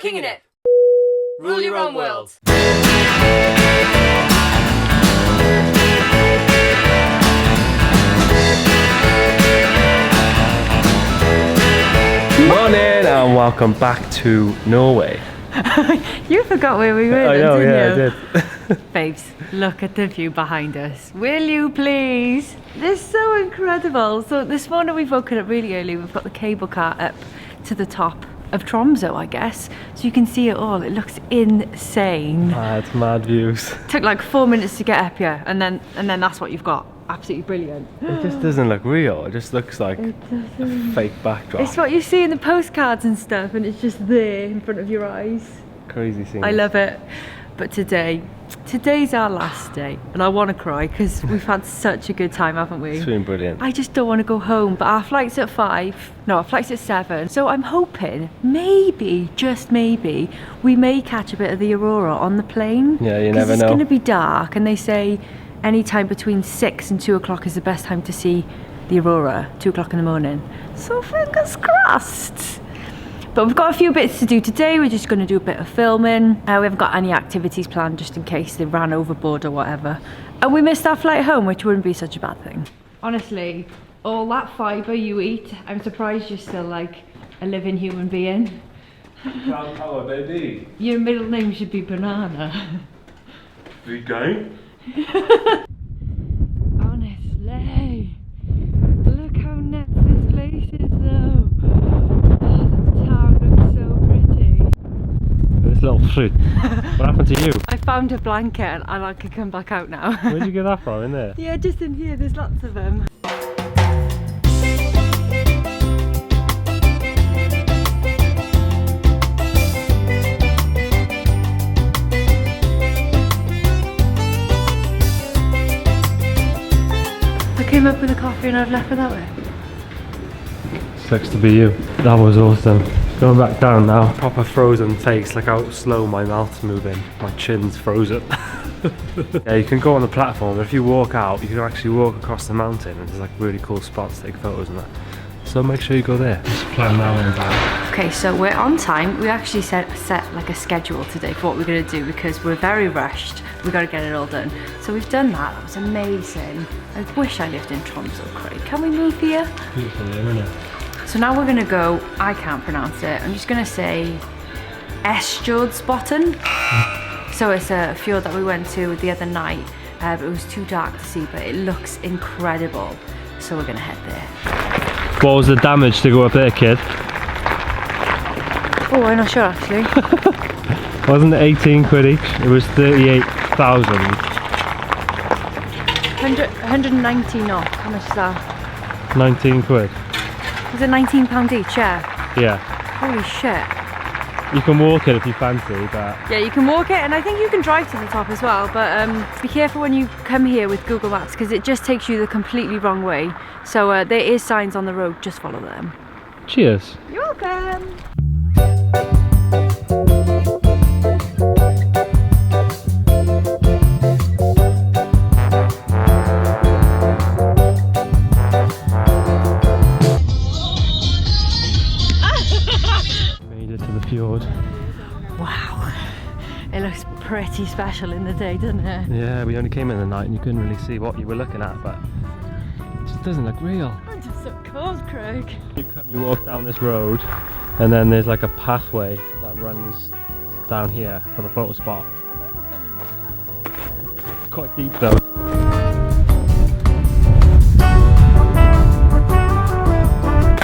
kinging it. Rule your own world. Morning and welcome back to Norway. You forgot where we were. I know, didn't yeah, you? I did. Babes, look at the view behind us. Will you please? This is so incredible. So this morning we've woken up really early. We've got the cable car up to the top of Tromso, I guess. So you can see it all. It looks insane. Mad views. Took like 4 minutes to get up here, and then that's what you've got. Absolutely brilliant. It just doesn't look real. It just looks like a fake backdrop. It's what you see in the postcards and stuff, and it's just there in front of your eyes. Crazy scene. I love it. But today's our last day, and I want to cry because we've had such a good time, haven't we? It's been brilliant. I just don't want to go home, but our flight's at 5. No, our flight's at 7. So I'm hoping, maybe, just maybe, we may catch a bit of the aurora on the plane. Yeah, you never know. It's going to be dark, and they say any time between 6 and 2 o'clock is the best time to see the aurora, 2 o'clock in the morning. So fingers crossed. But we've got a few bits to do today. We're just going to do a bit of filming. We haven't got any activities planned just in case they ran overboard or whatever. And we missed our flight home, which wouldn't be such a bad thing. Honestly, all that fibre you eat, I'm surprised you're still like a living human being. Hello, baby. Your middle name should be Banana. Vegan? Honestly, look how nuts this place is though. Oh, the town looks so pretty. This little fruit. What happened to you? I found a blanket and I can come back out now. Where'd you get that from? In there? Yeah, just in here, there's lots of them. I came up with a coffee and I've left without it. Sucks to be you. That was awesome. Going back down now. Proper frozen face, like how slow my mouth's moving. My chin's frozen. Yeah, you can go on the platform, but if you walk out, you can actually walk across the mountain, and there's like really cool spots to take photos and that. So make sure you go there. Just plan now and back. Okay, so we're on time. We actually set like a schedule today for what we're going to do because we're very rushed. We've got to get it all done. So we've done that. That was amazing. I wish I lived in Tromso, Craig. Can we move here? Beautiful there, isn't it? So now we're going to go, I can't pronounce it. I'm just going to say Fjordsbotten. So it's a fjord that we went to the other night. But it was too dark to see, but it looks incredible. So we're going to head there. What was the damage to go up there, kid? Oh, I'm not sure actually. Wasn't it 18 quid each? It was 38,000. 190 knock. How much is that? 19 quid. Is it £19 each? Yeah. Yeah. Holy shit. You can walk it if you fancy, but... Yeah, you can walk it, and I think you can drive to the top as well, but be careful when you come here with Google Maps because it just takes you the completely wrong way. So there is signs on the road, just follow them. Cheers. You're welcome. Made it to the fjord. Wow. It looks pretty special in the day, doesn't it? Yeah, we only came in the night and you couldn't really see what you were looking at, but it just doesn't look real. I'm just so cold, Craig. You walk down this road and then there's like a pathway that runs down here for the photo spot. It's quite deep though.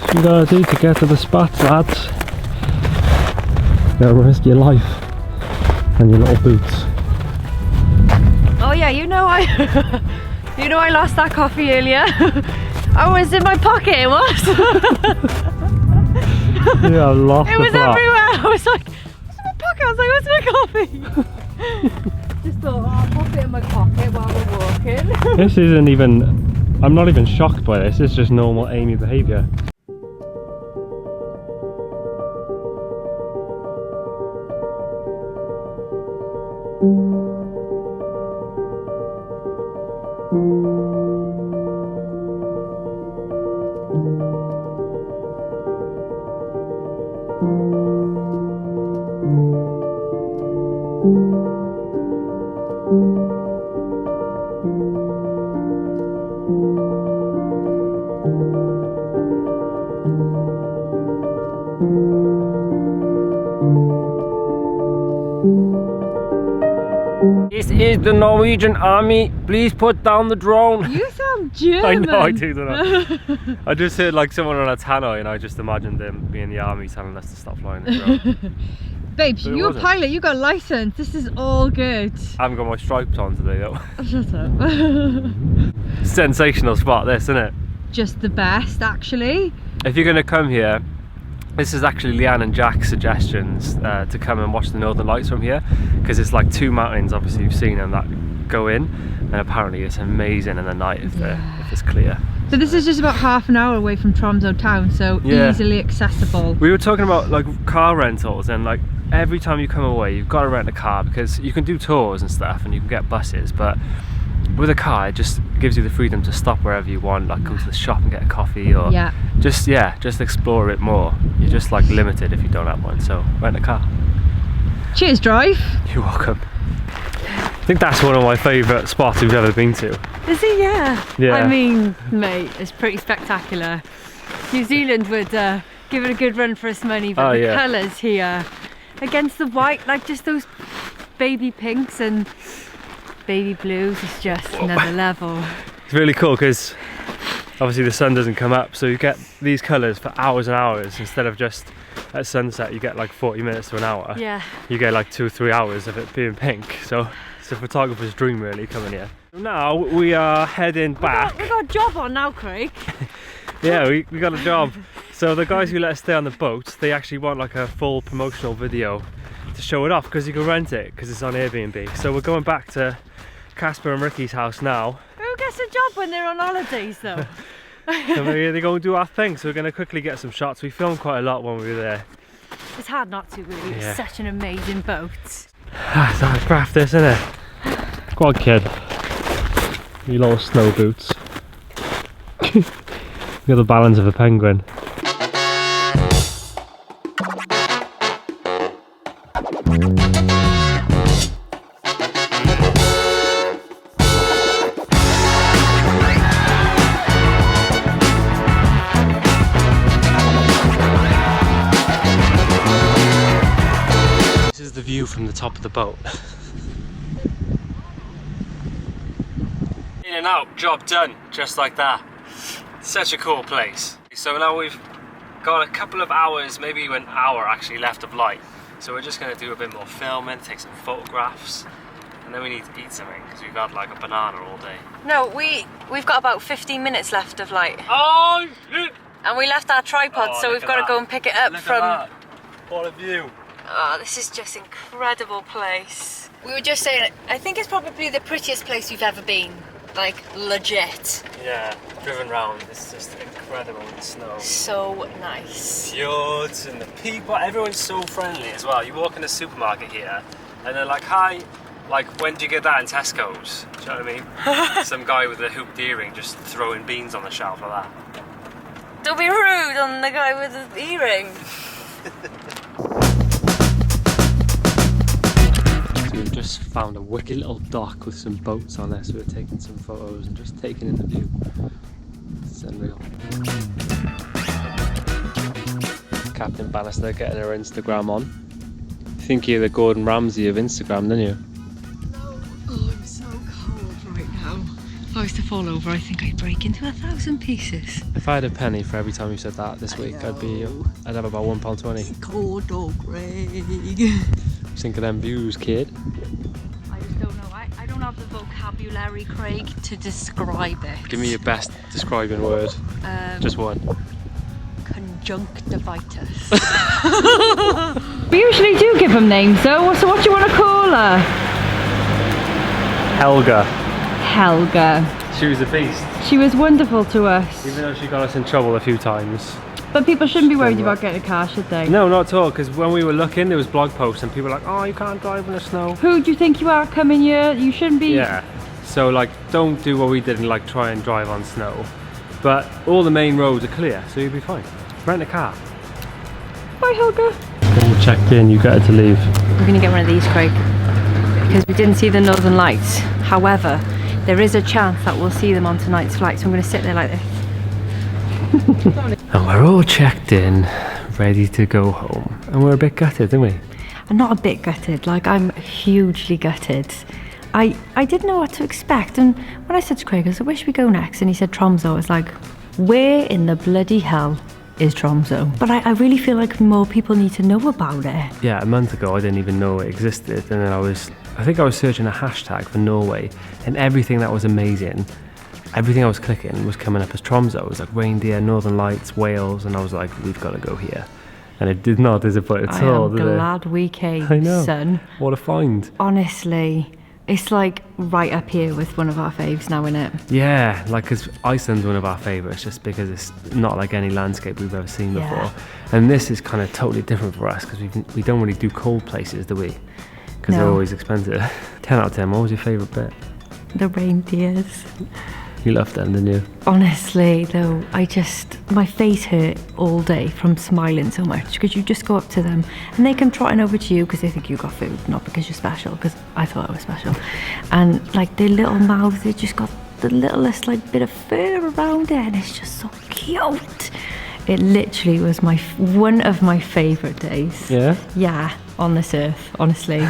What you gotta do to get to the spots, lads? You gotta risk your life and your little boots. Oh yeah, you know I lost that coffee earlier. I was in my pocket, it was. Yeah, I lost it the was plot. everywhere. I was like, what's in my pocket? I was like, where's my coffee? Just thought, oh, I'll pop it in my pocket while we're walking. This isn't even, I'm not even shocked by this, it's just normal Amy behaviour. This is the Norwegian army. Please put down the drone. You sound German. I know, I do, don't I? I just heard like someone on a tannoy and I just imagined them being the army telling us to stop flying the drone. Babes, you're a pilot, you got a license. This is all good. I haven't got my stripes on today though. Shut up. Sensational spot this, isn't it? Just the best, actually. If you're going to come here, this is actually Leanne and Jack's suggestions to come and watch the Northern Lights from here, because it's like two mountains, obviously you've seen them, that go in, and apparently it's amazing in the night if it's clear. So this is just about half an hour away from Tromso town, so easily accessible. We were talking about like car rentals, and like every time you come away you've got to rent a car, because you can do tours and stuff and you can get buses, but with a car it just gives you the freedom to stop wherever you want, like go to the shop and get a coffee, or just explore it more. You're just like limited if you don't have one, so rent a car. Cheers, drive. You're welcome. I think that's one of my favourite spots we've ever been to. Is it? Yeah. Yeah. I mean, mate, it's pretty spectacular. New Zealand would give it a good run for its money, but the colours here against the white, like just those baby pinks and baby blues, is just another level. It's really cool because obviously the sun doesn't come up, so you get these colours for hours and hours instead of just at sunset you get like 40 minutes to an hour. Yeah. You get like 2 or 3 hours of it being pink, so it's a photographer's dream really coming here. Now we are heading back. We got a job on now, Craig. Yeah, we got a job. So the guys who let us stay on the boat, they actually want like a full promotional video to show it off, because you can rent it because it's on Airbnb. So we're going back to Casper and Ricky's house now. Who gets a job when they're on holidays though? And we're going to do our thing, so we're going to quickly get some shots. We filmed quite a lot when we were there. It's hard not to, really. It's such an amazing boat. That's hard craft this, isn't it? Go on, kid. You little snow boots. You got the balance of a penguin. This is the view from the top of the boat. In and out, job done, just like that. Such a cool place. So now we've got a couple of hours, maybe an hour actually left of light. So we're just going to do a bit more filming, take some photographs, and then we need to eat something because we've got like a banana all day. No, we've got about 15 minutes left of light. Oh shit! And we left our tripod, so we've got to go and pick it up from... What a view. Oh, this is just incredible place. We were just saying, I think it's probably the prettiest place we've ever been. Like, legit. Yeah, driven round, it's just incredible in the snow. So nice. Fjords and the people, everyone's so friendly as well. You walk in the supermarket here and they're like, hi, like, when do you get that in Tesco's? Do you know what I mean? Some guy with a hooped earring just throwing beans on the shelf like that. Don't be rude on the guy with the earring. We've just found a wicked little dock with some boats on there, so we're taking some photos and just taking in the view. It's unreal. Captain Bannister getting her Instagram on. I think you're the Gordon Ramsay of Instagram, didn't you? No. Oh, I'm so cold right now. If I was to fall over, I think I'd break into 1,000 pieces. If I had a penny for every time you said that this week, I'd have about £1.20. Cold dog, Craig. Think of them views, kid. I just don't know. I don't have the vocabulary, Craig, to describe it. Give me your best describing word. Just one. Conjunctivitis. We usually do give them names though, so what do you want to call her? Helga. Helga. She was a beast. She was wonderful to us. Even though she got us in trouble a few times. But people shouldn't be worried about getting a car, should they? No, not at all, because when we were looking there was blog posts and people were like, oh, you can't drive in the snow. Who do you think you are coming here? You shouldn't be. Yeah, so like don't do what we did and like try and drive on snow. But all the main roads are clear, so you'll be fine. Rent a car. Bye, Helga. All checked in, you get her to leave. We're going to get one of these, Craig, because we didn't see the Northern Lights. However, there is a chance that we'll see them on tonight's flight, so I'm going to sit there like this. And we're all checked in, ready to go home. And we're a bit gutted, aren't we? I'm not a bit gutted, like I'm hugely gutted. I didn't know what to expect, and when I said to Craig, I said, where should we go next? And he said Tromso. I was like, where in the bloody hell is Tromso? But I really feel like more people need to know about it. Yeah, a month ago I didn't even know it existed, and then I think I was searching a hashtag for Norway, and everything that was amazing, everything I was clicking was coming up as Tromso. It was like reindeer, northern lights, Wales, and I was like, we've got to go here. And it did not disappoint at all, did it? I'm glad we came, I know. son. What a find. Honestly, it's like right up here with one of our faves now, innit? Yeah, like, because Iceland's one of our favourites just because it's not like any landscape we've ever seen before. Yeah. And this is kind of totally different for us because we don't really do cold places, do we? Because they're always expensive. 10 out of 10, what was your favourite bit? The reindeers. You loved them, didn't you? Honestly, though, my face hurt all day from smiling so much because you just go up to them and they come trotting over to you because they think you got food, not because you're special, because I thought I was special. And like their little mouths, they just got the littlest like bit of fur around it, and it's just so cute. It literally was one of my favourite days. Yeah? Yeah, on this earth, honestly.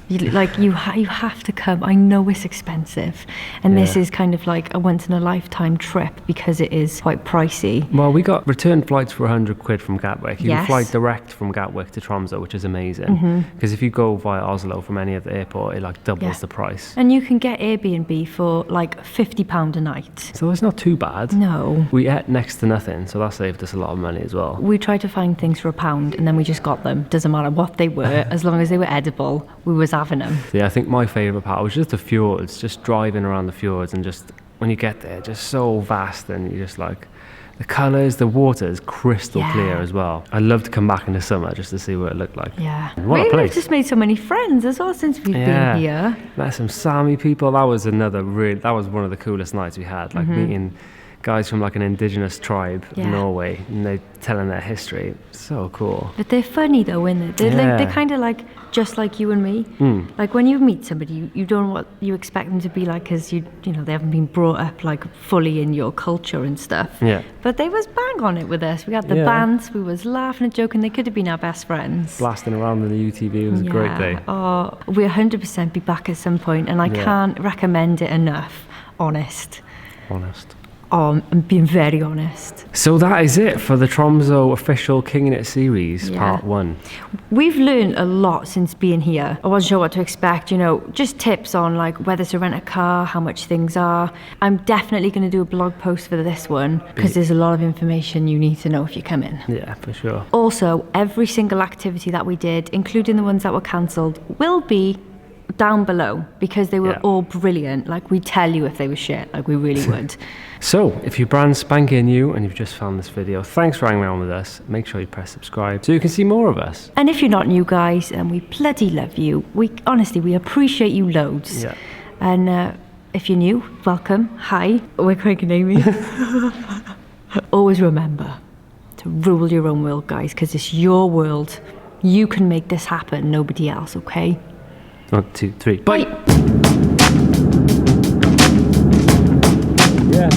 You have to come. I know it's expensive, and this is kind of like a once in a lifetime trip because it is quite pricey. Well, we got return flights for 100 quid from Gatwick. You can Yes. fly direct from Gatwick to Tromso, which is amazing. Because if you go via Oslo from any other airport, it like doubles the price. And you can get Airbnb for like £50 a night. So it's not too bad. No. We ate next to nothing, so that saved us a lot of money as well. We tried to find things for £1 and then we just got them. Doesn't matter what they were, as long as they were edible, we was having them. So yeah, I think my favourite part was just the fjords, just driving around the fjords, and just when you get there, just so vast, and you just like the colours, the water is crystal clear as well. I'd love to come back in the summer just to see what it looked like. Yeah. What a place. We've just made so many friends as well since we've been here. Met some Sami people. That was that was one of the coolest nights we had, like meeting guys from like an indigenous tribe in Norway, and they're telling their history. So cool. But they're funny though, isn't it? They're kind of like just like you and me. Like when you meet somebody, you don't know what you expect them to be like because you know they haven't been brought up like fully in your culture and stuff. Yeah. But they was bang on it with us. We had the bands. We was laughing and joking. They could have been our best friends. Blasting around in the UTV. It was a great day. Oh, we'll 100% be back at some point, and I can't recommend it enough. Honest. I'm being very honest. So that is it for the Tromso official King in It series, part 1. We've learned a lot since being here. I wasn't sure what to expect, you know, just tips on like whether to rent a car, how much things are. I'm definitely going to do a blog post for this one because there's a lot of information you need to know if you come in. Yeah, for sure. Also, every single activity that we did, including the ones that were cancelled, will be down below because they were all brilliant. Like we tell you if they were shit, like we really would. So if you're brand spanking new and you've just found this video, thanks for hanging around with us. Make sure you press subscribe so you can see more of us. And if you're not new, guys, and we bloody love you, we appreciate you loads. Yeah. And if you're new, welcome. Hi, we're Craig and Amy. Always remember to rule your own world, guys, because it's your world. You can make this happen, nobody else, okay? 1, 2, 3. Bye. Yeah.